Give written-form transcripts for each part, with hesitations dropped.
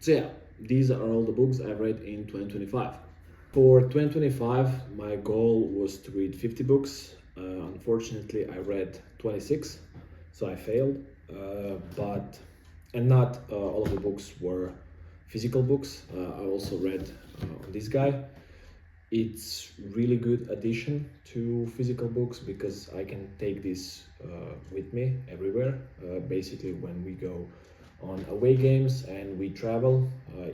So yeah, these are all the books I've read in 2025. For 2025, my goal was to read 50 books. Unfortunately, I read 26, so I failed. But and not all of the books were physical books. I also read on this guy. It's really good addition to physical books because I can take this with me everywhere. Basically, when we go on away games and we travel,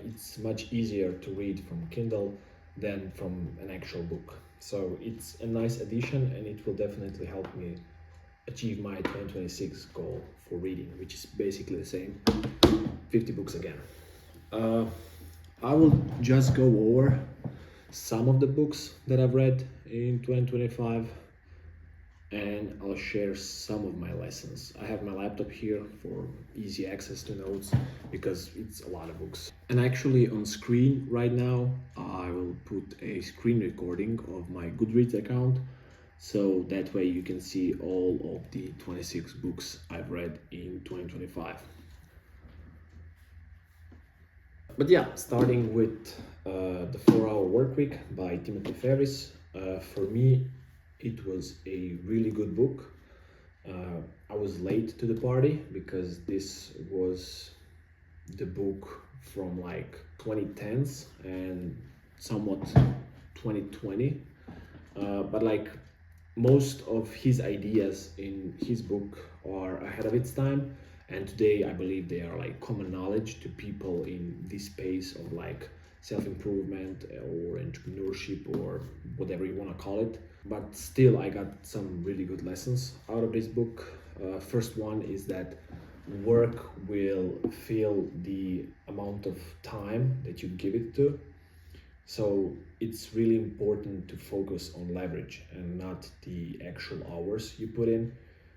it's much easier to read from Kindle than from an actual book. So it's a nice addition, and it will definitely help me achieve my 2026 goal for reading, which is basically the same, 50 books again. Uh, I will just go over some of the books that I've read in 2025, and I'll share some of my lessons. I have my laptop here for easy access to notes because it's a lot of books. And actually, on screen right now, I will put a screen recording of my Goodreads account, so that way you can see all of the 26 books I've read in 2025. But yeah, starting with The 4 Hour Workweek by Timothy Ferriss. For me, it was a really good book. I was late to the party because this was the book from like 2010s and somewhat 2020. But like most of his ideas in his book are ahead of its time, and today I believe they are like common knowledge to people in this space of like self-improvement or entrepreneurship or whatever you want to call it. But still, I got some really good lessons out of this book. First one is that work will fill the amount of time that you give it to. So it's really important to focus on leverage and not the actual hours you put in.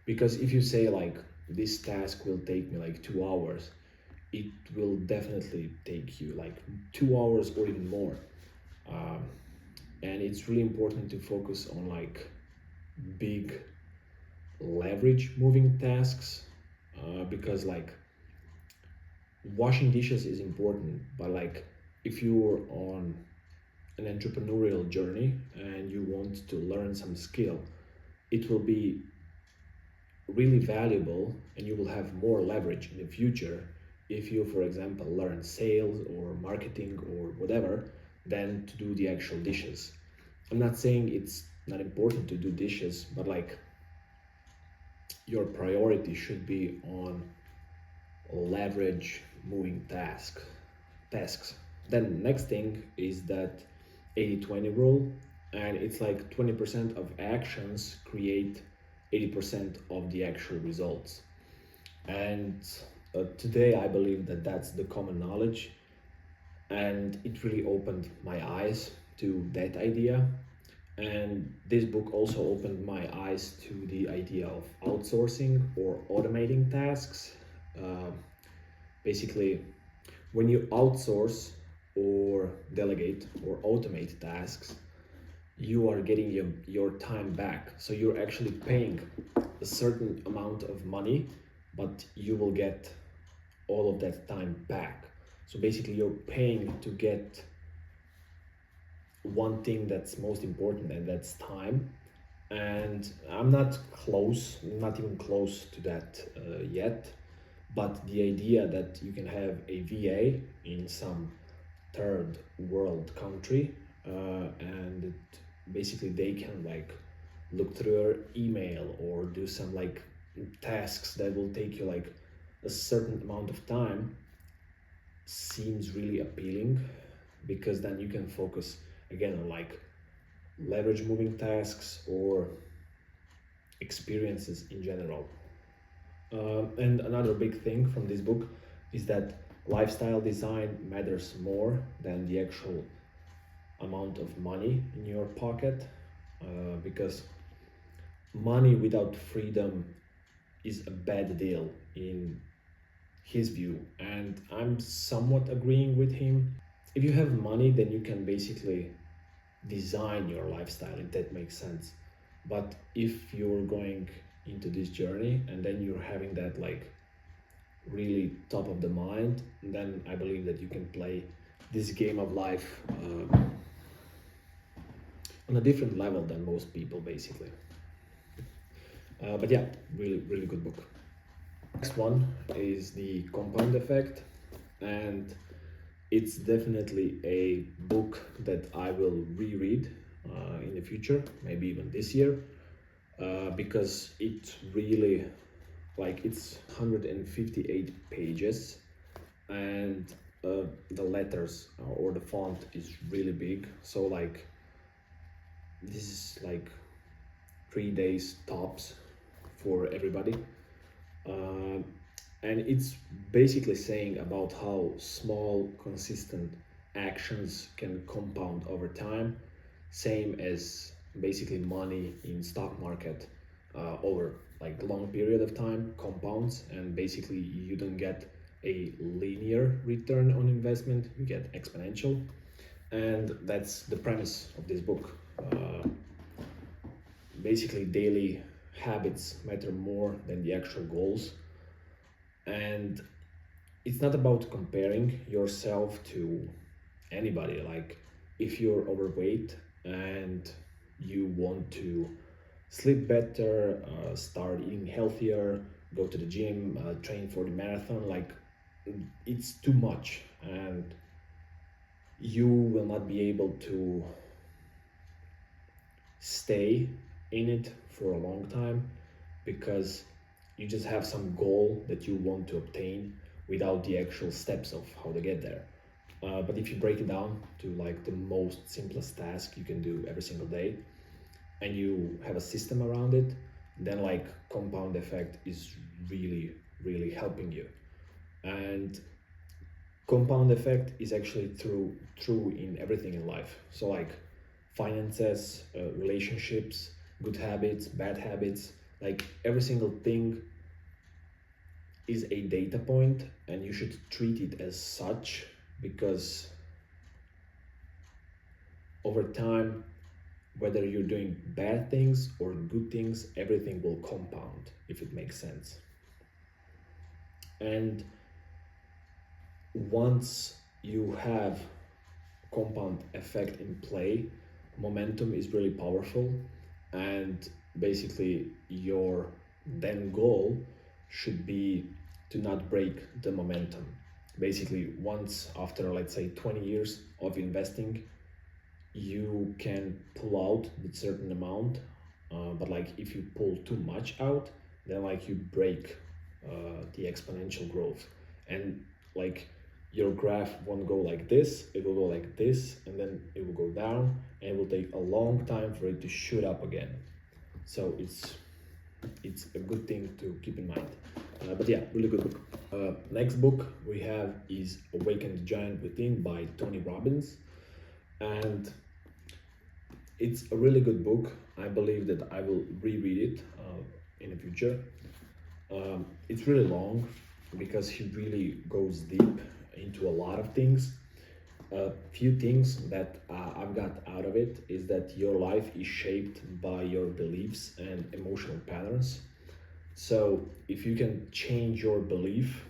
Because if you say like this task will take me like 2 hours, it will definitely take you like 2 hours or even more. Um, and it's really important to focus on like big leverage moving tasks, because like washing dishes is important, but like if you're on an entrepreneurial journey and you want to learn some skill, it will be really valuable and you will have more leverage in the future if you, for example, learn sales or marketing or whatever than to do the actual dishes. I'm not saying it's not important to do dishes, but like your priority should be on leverage moving tasks. Then next thing is that 80-20 rule, and it's like 20% of actions create 80% of the actual results. And today I believe that that's the common knowledge, and it really opened my eyes to that idea. And this book also opened my eyes to the idea of outsourcing or automating tasks. Uh, Basically, when you outsource or delegate or automate tasks, you are getting your time back. So you're actually paying a certain amount of money, but you will get all of that time back. So basically, you're paying to get one thing that's most important, and that's time. And I'm not even close to that yet. But the idea that you can have a VA in some third world country, and basically they can like look through your email or do some like tasks that will take you like a certain amount of time seems really appealing, because then you can focus again on like leverage moving tasks or experiences in general. And another big thing from this book is that lifestyle design matters more than the actual amount of money in your pocket, because money without freedom is a bad deal in his view, and I'm somewhat agreeing with him. If you have money, then you can basically design your lifestyle, if that makes sense. But if you're going into this journey and then you're having that like really top of the mind, then I believe that you can play this game of life on a different level than most people, basically. But yeah, really, really good book. Next one is The Compound Effect, and it's definitely a book that I will reread in the future, maybe even this year, because it really, like, it's 158 pages, and the letters or the font is really big. So like, this is like 3 days tops for everybody. Um, and it's basically saying about how small, consistent actions can compound over time, same as basically money in stock market over like long period of time compounds, and basically you don't get a linear return on investment, you get exponential. And that's the premise of this book. Basically, daily habits matter more than the actual goals. And it's not about comparing yourself to anybody. Like, if you're overweight and you want to sleep better, start eating healthier, go to the gym, train for the marathon, like, it's too much, and you will not be able to stay in it for a long time because you just have some goal that you want to obtain without the actual steps of how to get there. But if you break it down to like the most simplest task you can do every single day, and you have a system around it, then like compound effect is really, really helping you. And compound effect is actually true in everything in life. So like finances, relationships, good habits, bad habits, like every single thing is a data point, and you should treat it as such, because over time, whether you're doing bad things or good things, everything will compound, if it makes sense. And once you have compound effect in play, momentum is really powerful, and basically your then goal should be to not break the momentum. Basically, once after, let's say, 20 years of investing, you can pull out a certain amount, but like if you pull too much out, then like you break the exponential growth, and like your graph won't go like this, it will go like this, and then it will go down, and it will take a long time for it to shoot up again. So it's a good thing to keep in mind. But yeah, really good book. Next book we have is Awaken the Giant Within by Tony Robbins, and it's a really good book. I believe that I will reread it in the future. It's really long because he really goes deep into a lot of things. A few things that I've got out of it is that your life is shaped by your beliefs and emotional patterns. So if you can change your belief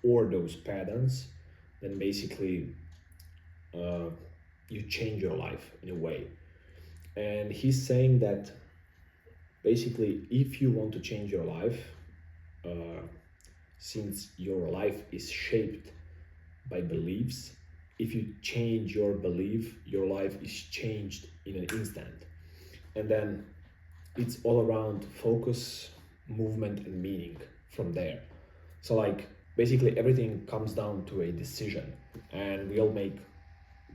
or those patterns, then basically you change your life in a way. And he's saying that basically, if you want to change your life, since your life is shaped by beliefs, if you change your belief, your life is changed in an instant. And then it's all around focus, movement, and meaning from there. So, like, basically, everything comes down to a decision, and we all make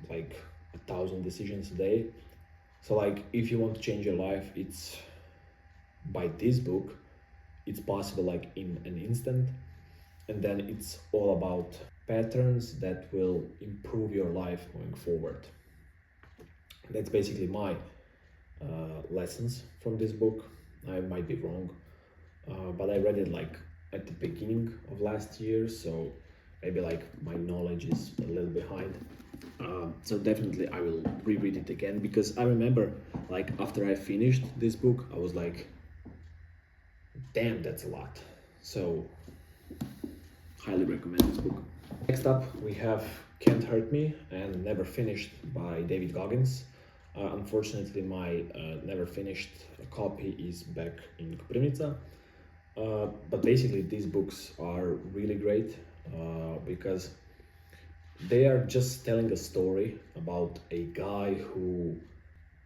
like 1,000 decisions a day. So, like, if you want to change your life, it's by this book, it's possible like in an instant. And then it's all about patterns that will improve your life going forward. That's basically my lessons from this book. I might be wrong, but I read it like at the beginning of last year, so maybe like my knowledge is a little behind. So definitely I will reread it again, because I remember like after I finished this book, I was like, damn, that's a lot. So Highly recommend this book. Next up, we have Can't Hurt Me and Never Finished by David Goggins. Unfortunately, my never finished copy is back in Koprivnica. But basically, these books are really great because they are just telling a story about a guy who,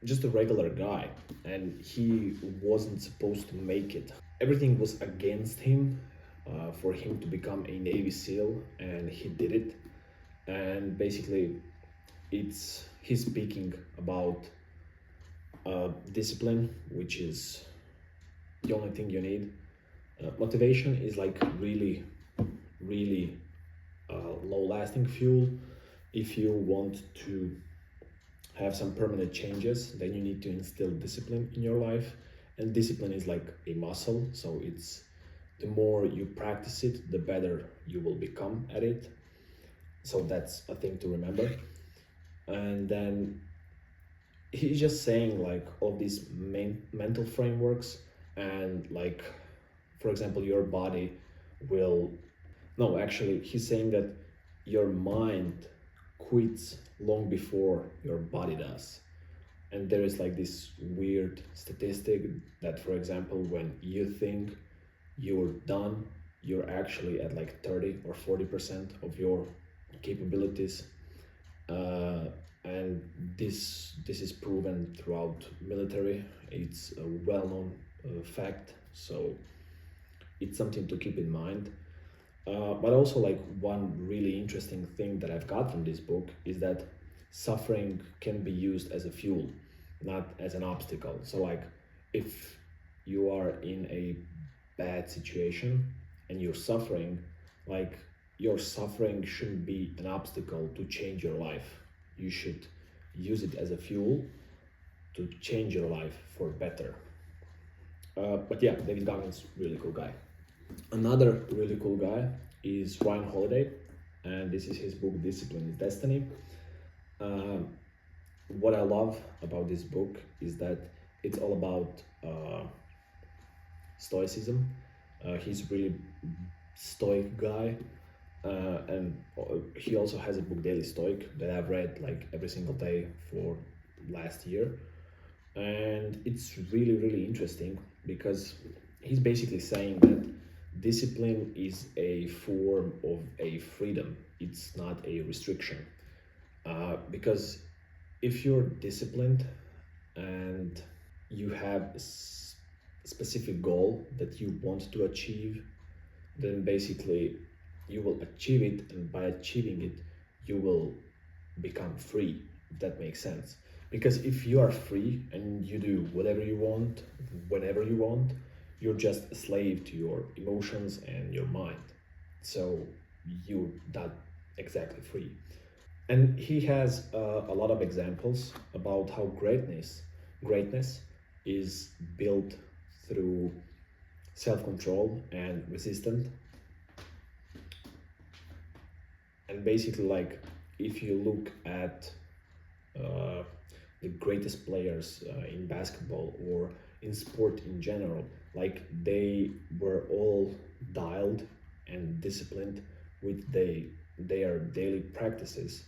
just a regular guy, and he wasn't supposed to make it. Everything was against him for him to become a Navy SEAL, and he did it. And basically, he's speaking about discipline, which is the only thing you need. Motivation is like really, really low-lasting fuel. If you want to have some permanent changes, then you need to instill discipline in your life. And discipline is like a muscle, so it's the more you practice it, the better you will become at it. So that's a thing to remember. And then he's just saying like all these mental frameworks, and like, for example, your body will, no, actually he's saying that your mind quits long before your body does. And there is like this weird statistic that, for example, when you think you're done, you're actually at like 30 or 40% of your capabilities. And this is proven throughout military. It's a well-known fact, so it's something to keep in mind. But also, like, one really interesting thing that I've got from this book is that suffering can be used as a fuel, not as an obstacle. So like, if you are in a bad situation and you're suffering, like, your suffering shouldn't be an obstacle to change your life. You should use it as a fuel to change your life for better. But yeah, David Goggins, really cool guy. Another really cool guy is Ryan Holiday, and this is his book Discipline is Destiny. What I love about this book is that it's all about stoicism. He's really stoic guy, and he also has a book Daily Stoic that I've read like every single day for last year, and it's really interesting because he's basically saying that discipline is a form of a freedom. It's not a restriction, because if you're disciplined and you have a specific goal that you want to achieve, then basically you will achieve it, and by achieving it you will become free, if that makes sense. Because if you are free and you do whatever you want whenever you want, you're just a slave to your emotions and your mind, so you're not exactly free. And he has a lot of examples about how greatness is built through self-control and resistance. And basically, like, if you look at the greatest players in basketball or in sport in general, like, they were all dialed and disciplined with their daily practices,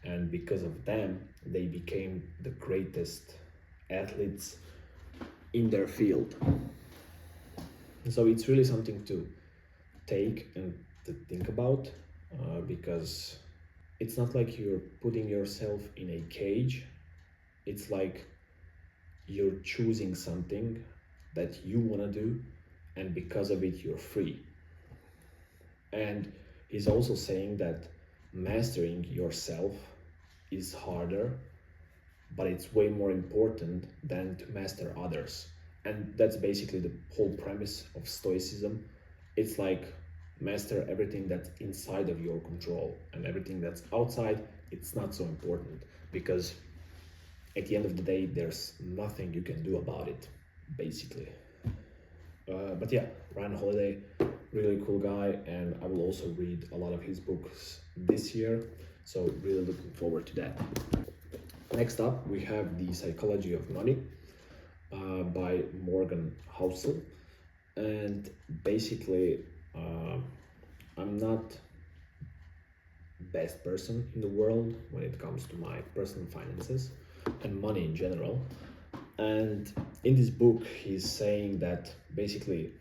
and because of them they became the greatest athletes in their field. So it's really something to take and to think about, because it's not like you're putting yourself in a cage. It's like you're choosing something that you want to do, and because of it you're free. And he's also saying that mastering yourself is harder, but it's way more important than to master others. And that's basically the whole premise of Stoicism. It's like, master everything that's inside of your control, and everything that's outside, it's not so important, because at the end of the day there's nothing you can do about it, basically. But yeah, Ryan Holiday, really cool guy, and I will also read a lot of his books this year, so really looking forward to that. Next up, we have The Psychology of Money by Morgan Housel. And basically, I'm not best person in the world when it comes to my personal finances and money in general. And in this book, he's saying that basically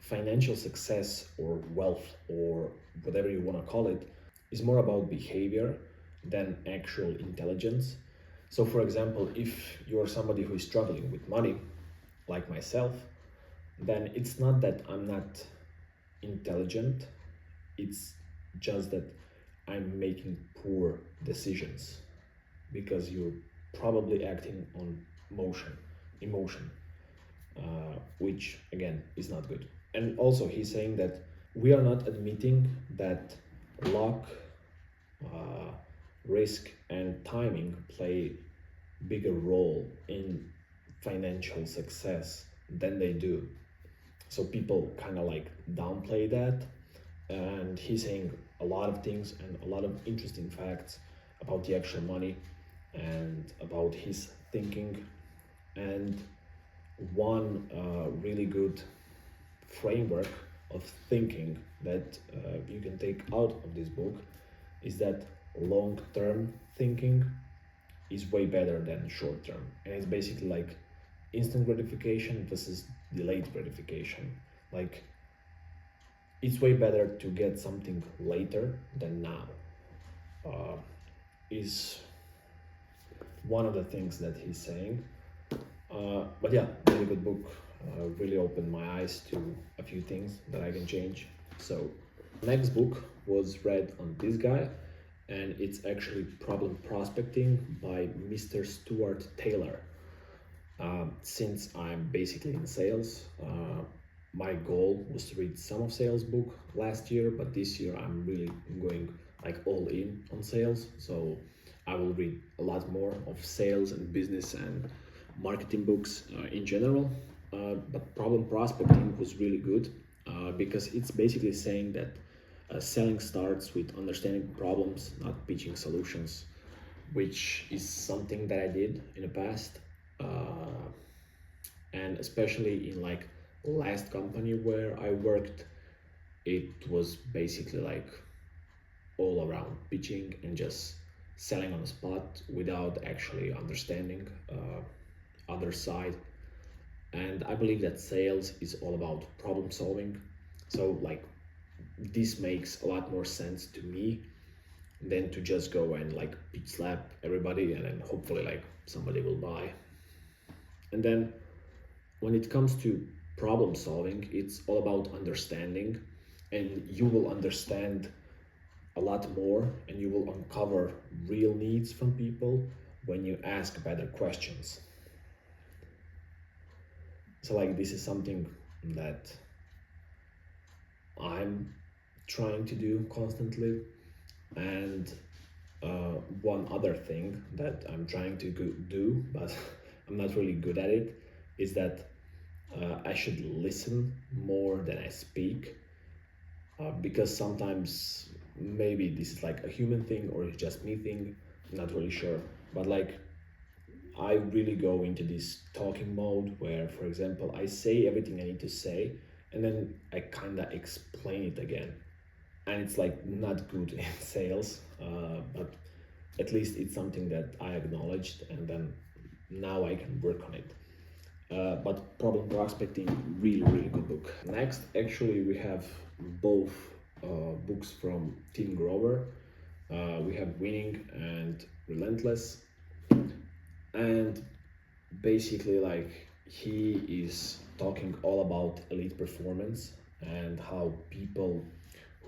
financial success or wealth or whatever you want to call it is more about behavior than actual intelligence. So, for example, if you are somebody who is struggling with money, like myself, then it's not that I'm not intelligent, it's just that I'm making poor decisions because you're probably acting on emotion, which again is not good. And also, he's saying that we are not admitting that luck, uh, risk, and timing play bigger role in financial success than they do. So people kind of like downplay that, and he's saying a lot of things and a lot of interesting facts about the actual money and about his thinking. And one really good framework of thinking that you can take out of this book is that long-term thinking is way better than short-term, and it's basically like instant gratification versus delayed gratification. Like, it's way better to get something later than now, is one of the things that he's saying. But yeah, really good book. Really opened my eyes to a few things that I can change. So, next book was read on this guy, and it's actually Problem Prospecting by Mr. Stuart Taylor. Since I'm basically in sales, my goal was to read some of sales book last year, but this year I'm really going like all in on sales. So I will read a lot more of sales and business and marketing books in general. But Problem Prospecting was really good because it's basically saying that selling starts with understanding problems, not pitching solutions, which is something that I did in the past. And especially in like last company where I worked, it was basically like all around pitching and just selling on the spot without actually understanding other side. And I believe that sales is all about problem solving. So like this makes a lot more sense to me than to just go and like pitch slap everybody and then hopefully like somebody will buy. And then when it comes to problem solving, it's all about understanding, and you will understand a lot more and you will uncover real needs from people when you ask better questions. So like this is something that I'm trying to do constantly. And one other thing that I'm trying to do, but I'm not really good at it, is that I should listen more than I speak, because sometimes maybe this is like a human thing or it's just me thing, I'm not really sure. But like I really go into this talking mode where, for example, I say everything I need to say and then I kind of explain it again. And it's like not good in sales, but at least it's something that I acknowledged and then now I can work on it. But Problem Prospecting, really, really good book. Next, actually, we have both books from Tim Grover. We have Winning and Relentless. And basically, like, he is talking all about elite performance and how people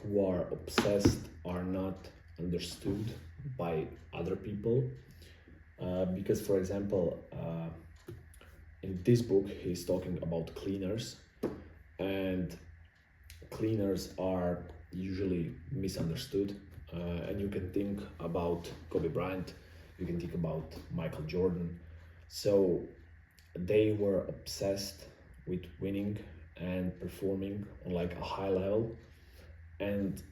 who are obsessed are not understood by other people. Because, for example, in this book, he's talking about cleaners, and cleaners are usually misunderstood. And you can think about Kobe Bryant, you can think about Michael Jordan. So they were obsessed with winning and performing on like a high level, and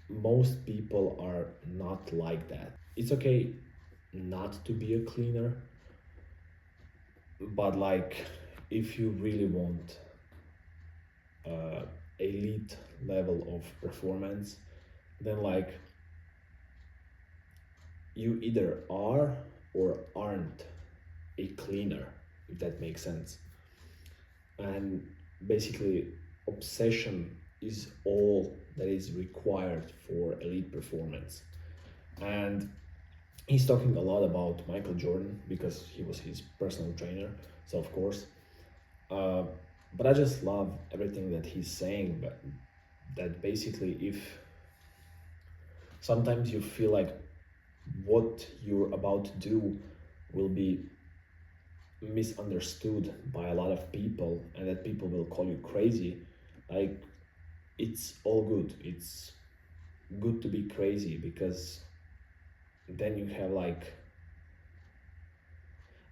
most people are not like that. It's okay not to be a cleaner, but like if you really want elite level of performance, then like you either are or aren't a cleaner, if that makes sense. And basically, obsession is all that is required for elite performance. And he's talking a lot about Michael Jordan because he was his personal trainer, so of course. Uh, but I just love everything that he's saying. But that basically, if sometimes you feel like what you're about to do will be misunderstood by a lot of people and that people will call you crazy, like it's all good. It's good to be crazy because then you have like,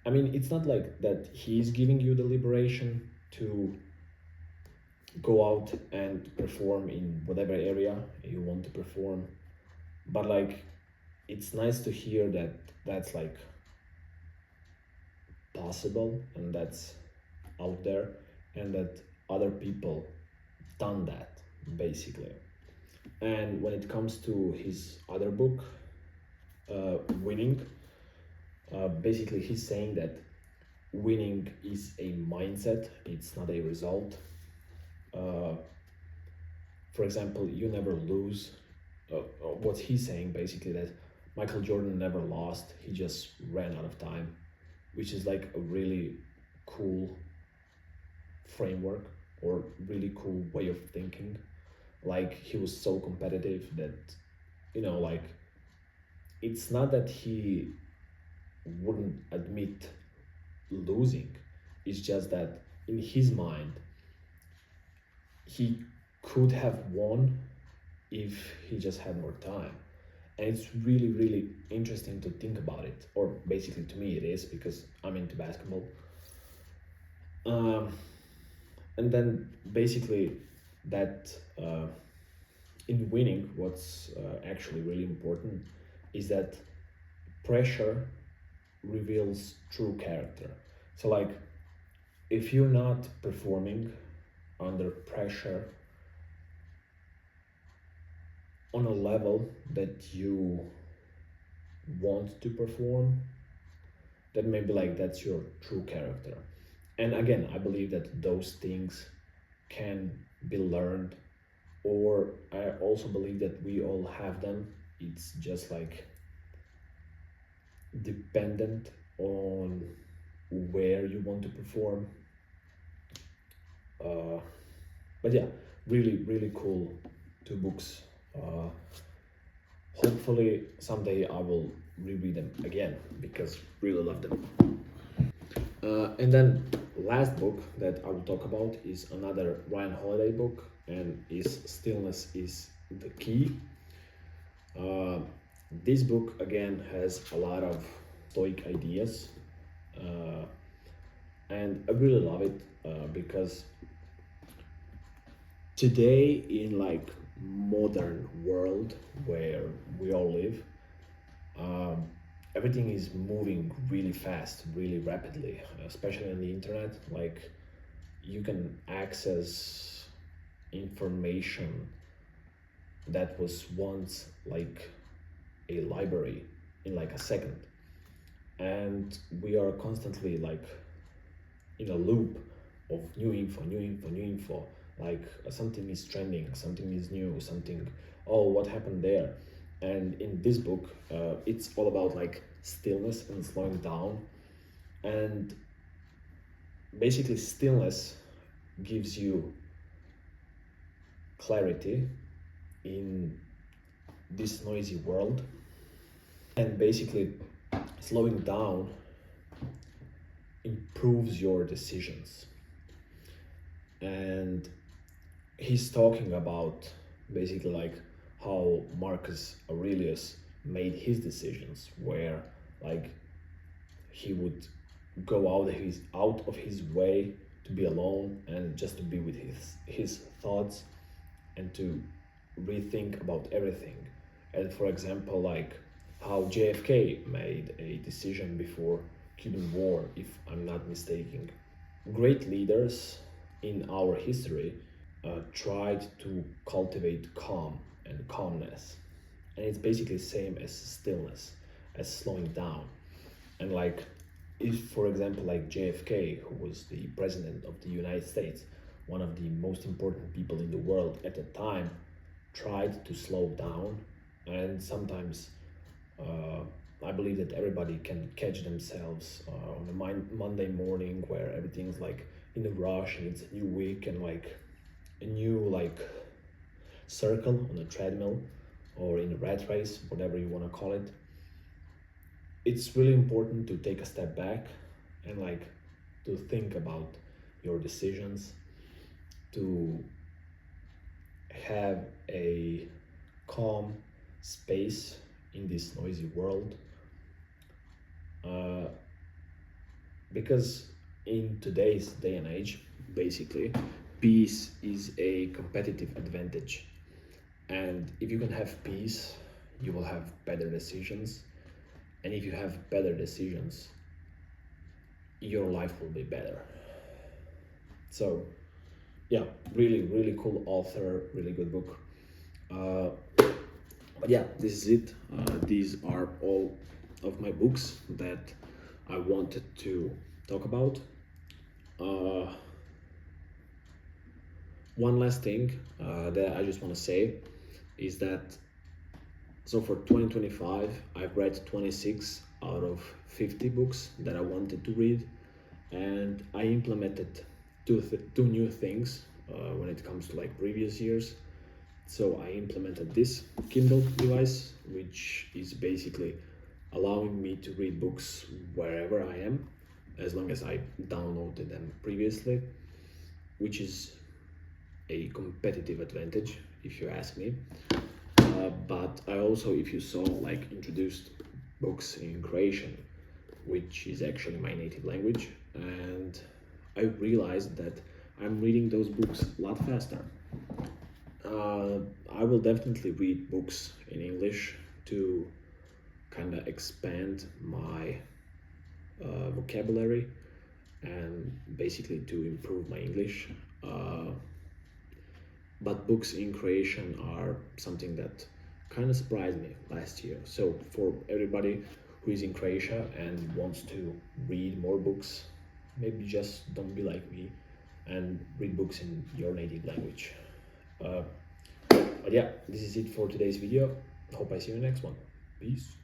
I mean, it's not like that he's giving you the liberation to go out and perform in whatever area you want to perform, but like it's nice to hear that that's like possible and that's out there and that other people done that basically. And when it comes to his other book, Winning, basically he's saying that winning is a mindset, it's not a result. uh, for example, you never lose. What he's saying basically that Michael Jordan never lost, he just ran out of time, which is like a really cool framework or really cool way of thinking. Like he was so competitive that, you know, like it's not that he wouldn't admit losing, it's just that in his mind he could have won if he just had more time. And it's really, really interesting to think about it, or basically to me it is because I'm into basketball. um, and then basically that in winning, what's actually really important is that pressure reveals true character. So like if you're not performing under pressure on a level that you want to perform, then maybe like that's your true character. And again, I believe that those things can be learned, or I also believe that we all have them. It's just like dependent on where you want to perform. But yeah, really, really cool two books. Hopefully someday I will reread them again because really love them. And then last book that I will talk about is another Ryan Holiday book, and is Stillness is the Key. Uh, this book again has a lot of stoic ideas, uh, and I really love it because today in like modern world where we all live, um, everything is moving really fast, really rapidly, especially on the internet. Like you can access information that was once like a library in like a second, and we are constantly like in a loop of new info, new info, new info. Like something is trending, something is new, something, oh, what happened there? And in this book, it's all about like stillness and slowing down. And basically, stillness gives you clarity in this noisy world. And basically, slowing down improves your decisions. And he's talking about basically like how Marcus Aurelius made his decisions, where like he would go out of his way to be alone and just to be with his thoughts and to rethink about everything. And for example, like how JFK made a decision before Cuban War, if I'm not mistaken. Great leaders in our history tried to cultivate calm and calmness, and it's basically same as stillness, as slowing down. And like, if for example like JFK, who was the president of the United States, one of the most important people in the world at the time, tried to slow down. And sometimes I believe that everybody can catch themselves on a Monday morning where everything's like in a rush and it's a new week and like a new like circle on a treadmill or in a rat race, whatever you want to call it. It's really important to take a step back and like to think about your decisions, to have a calm space in this noisy world, because in today's day and age, basically, peace is a competitive advantage. And if you can have peace, you will have better decisions. And if you have better decisions, your life will be better. So, yeah, really, really cool author, really good book. But yeah, this is it. These are all of my books that I wanted to talk about. One last thing that I just want to say is that so for 2025, I've read 26 out of 50 books that I wanted to read, and I implemented two new things when it comes to like previous years. So I implemented this Kindle device, which is basically allowing me to read books wherever I am, as long as I downloaded them previously, which is a competitive advantage, if you ask me. But I also, if you saw, like introduced books in Croatian, which is actually my native language, and I realized that I'm reading those books a lot faster. I will definitely read books in English to kind of expand my vocabulary and basically to improve my English. But books in Croatian are something that kind of surprised me last year. So for everybody who is in Croatia and wants to read more books, maybe just don't be like me and read books in your native language. But yeah, this is it for today's video. Hope I see you in the next one. Peace.